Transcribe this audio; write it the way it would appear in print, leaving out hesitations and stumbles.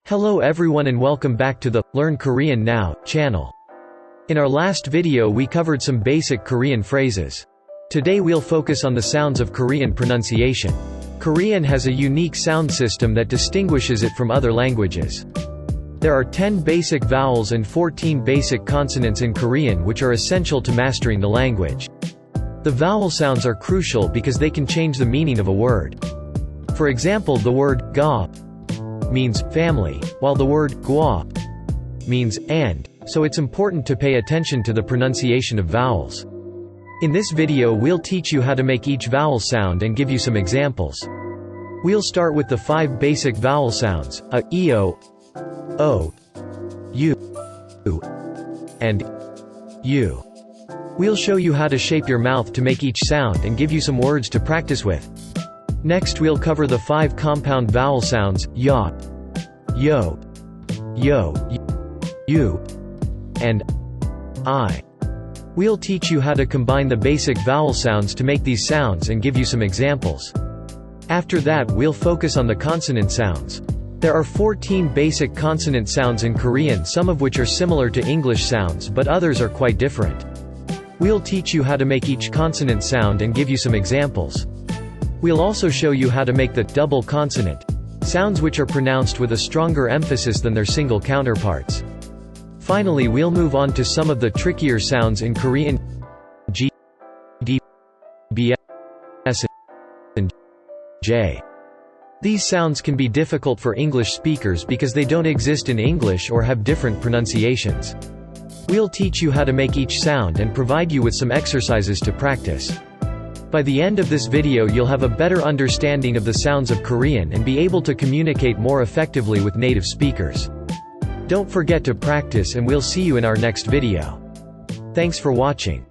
Hello everyone and welcome back to the Learn Korean Now channel. In our last video we covered some basic Korean phrases. Today we'll focus on the sounds of Korean pronunciation. Korean has a unique sound system that distinguishes it from other languages. There are 10 basic vowels and 14 basic consonants in Korean which are essential to mastering the language. The vowel sounds are crucial because they can change the meaning of a word. For example, the word ga means family, while the word gwa means and, so it's important to pay attention to the pronunciation of vowels. In this video we'll teach you how to make each vowel sound and give you some examples. We'll start with the 5 basic vowel sounds, a, eo, o, u, and u. We'll show you how to shape your mouth to make each sound and give you some words to practice with. Next we'll cover the 5 compound vowel sounds, ya, yo, you, and I. We'll teach you how to combine the basic vowel sounds to make these sounds and give you some examples. After that we'll focus on the consonant sounds. There are 14 basic consonant sounds in Korean, some of which are similar to English sounds but others are quite different. We'll teach you how to make each consonant sound and give you some examples. We'll also show you how to make the double consonant sounds which are pronounced with a stronger emphasis than their single counterparts. Finally we'll move on to some of the trickier sounds in Korean, g, d, b, s, and j. These sounds can be difficult for English speakers because they don't exist in English or have different pronunciations. We'll teach you how to make each sound and provide you with some exercises to practice. By the end of this video you'll have a better understanding of the sounds of Korean and be able to communicate more effectively with native speakers. Don't forget to practice and we'll see you in our next video. Thanks for watching.